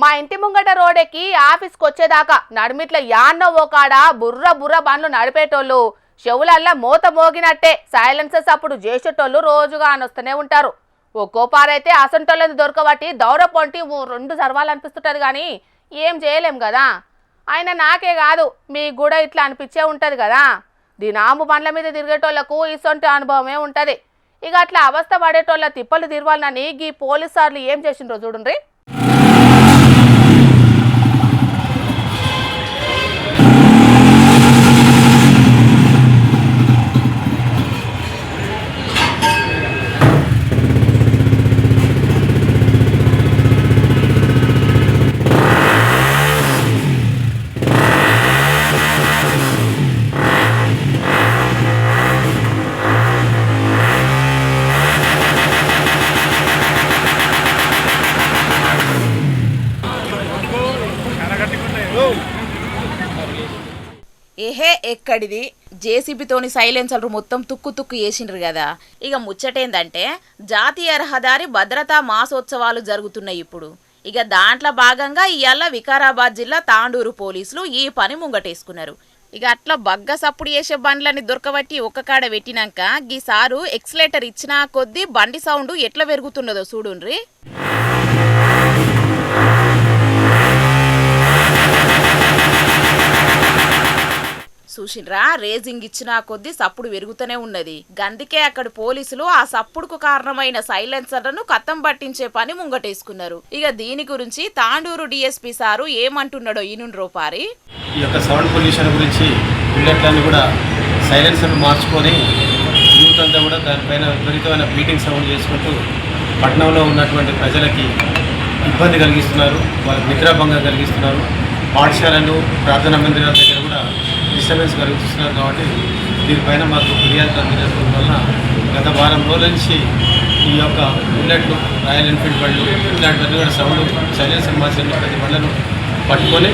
మా ఇంటి ముంగట రోడెక్కి ఆఫీస్కి వచ్చేదాకా నడిమిట్ల యాన్నో ఓకాడ బుర్ర బుర్ర బండ్లు నడిపేటోళ్ళు చెవులల్లా మోత మోగినట్టే సైలెన్సర్స్ అప్పుడు చేసేటోళ్ళు రోజుగా అనొస్తూనే ఉంటారు. ఒక్కో పారైతే అసంటోళ్ళని దొరకబట్టి దౌరపొంటి ఓ 2 సర్వాలనిపిస్తుంటది కానీ ఏం చేయలేం కదా. ఆయన నాకే కాదు మీకు కూడా ఇట్లా అనిపించే ఉంటుంది కదా. దినాము బండ్ల మీద తిరిగేటోళ్లకు ఇసొంటి అనుభవమే ఉంటుంది. ఇక అట్లా అవస్థ పడేటోళ్ళ తిప్పలు తిరవాలని ఈ పోలీసు సార్లు ఏం చేసిండ్రో చూడండి. ఏహే ఎక్కడిది జేసీబీతోని సైలెన్సర్ మొత్తం తుక్కు తుక్కు వేసిండ్రు కదా. ఇక ముచ్చటేందంటే జాతీయ రహదారి భద్రతా మాసోత్సవాలు జరుగుతున్నాయి ఇప్పుడు. ఇక దాంట్లో భాగంగా ఇవాళ వికారాబాద్ జిల్లా తాండూరు పోలీసులు ఈ పని ముంగటేసుకున్నారు. ఇక అట్లా బగ్గ సప్పుడు చేసే బండ్లని దొరకబట్టి ఒక్క కాడ పెట్టినాక గీసారు ఎక్సలేటర్ ఇచ్చినా కొద్దీ బండి సౌండ్ ఎట్లా పెరుగుతున్నదో చూడుండ్రి. చూసిండ్రా, రేజింగ్ ఇచ్చినా కొద్దీ సప్పుడు పెరుగుతూనే ఉన్నది. గందుకే అక్కడ పోలీసులు ఆ సప్పుడుకు కారణమైన సైలెన్సర్లను కత్తం పట్టించే పని ముంగటేసుకున్నారు. ఇక దీని గురించి తాండూరు డిఎస్పీ సారు ఏమంటున్నాడో ఈనుండ్రో పారి. ఈ యొక్క సౌండ్ పొల్యూషన్ గురించి బుల్లెట్లను కూడా సైలెన్సర్ మార్చుకొని యూత్ అంతా కూడా దానిపైన విపరీతమైన బీటింగ్ సౌండ్ చేసుకుంటూ పట్టణంలో ఉన్నటువంటి ప్రజలకి ఇబ్బంది కలిగిస్తున్నారు, వాళ్ళకి నిద్రాభంగం కలిగిస్తున్నారు. పాఠశాలలు ప్రార్థనా మందిరాల దగ్గర కూడా డిస్టర్బెన్స్ కలిగిస్తున్నారు. కాబట్టి దీనిపైన మాకు ఫిర్యాదు అందజేయడం వలన గత వారం రోజుల నుంచి ఈ యొక్క బుల్లెట్లు, రాయల్ ఎన్ఫీల్డ్ బండ్లు ఇలాంటివన్నీ కూడా సౌండ్ సైలెన్సర్ మార్చిన ప్రతి బండ్లను పట్టుకొని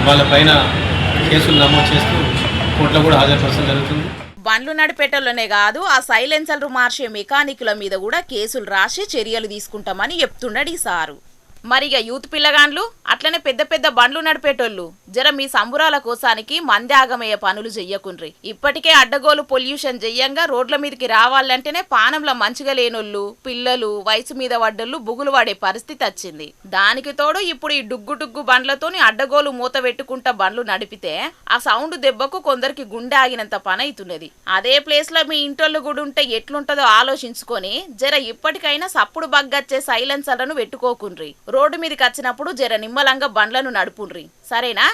వాళ్ళపైన కేసులు నమోదు చేస్తూ కోర్టులో కూడా హాజరుపరచడం జరుగుతుంది. బండ్లు నడిపేటోళ్ళనే కాదు ఆ సైలెన్సర్లు మార్చే మెకానికుల మీద కూడా కేసులు రాసి చర్యలు తీసుకుంటామని చెప్తున్నాడు ఈ సారు. మరిగా యూత్ పిల్లగాండ్లు అట్లనే పెద్ద పెద్ద బండ్లు నడిపేటోళ్ళు జర మీ సంబురాల కోసానికి మంది ఆగమయ్యే పనులు చెయ్యకుండ్రి. ఇప్పటికే అడ్డగోలు పొల్యూషన్ చెయ్యంగా రోడ్ల మీదకి రావాలంటేనే పానంలో మంచిగా లేనోళ్ళు, పిల్లలు, వయసు మీద వడ్డోళ్ళు బుగులు పడే పరిస్థితి వచ్చింది. దానికి తోడు ఇప్పుడు ఈ డుగ్గు డుగ్గు బండ్లతోని అడ్డగోలు మూత పెట్టుకుంటా బండ్లు నడిపితే ఆ సౌండ్ దెబ్బకు కొందరికి గుండె ఆగినంత పని అవుతున్నది. అదే ప్లేస్ లో మీ ఇంటోళ్ళు కూడా ఉంటే ఎట్లుంటదో ఆలోచించుకొని జర ఇప్పటికైనా సప్పుడు బగ్గచ్చే సైలెన్సర్లను పెట్టుకోకుండ్రి. రోడ్డు మీదకి వచ్చినప్పుడు జర నిమ్మలంగా బండ్లను నడుపుండ్రి, సరేనా?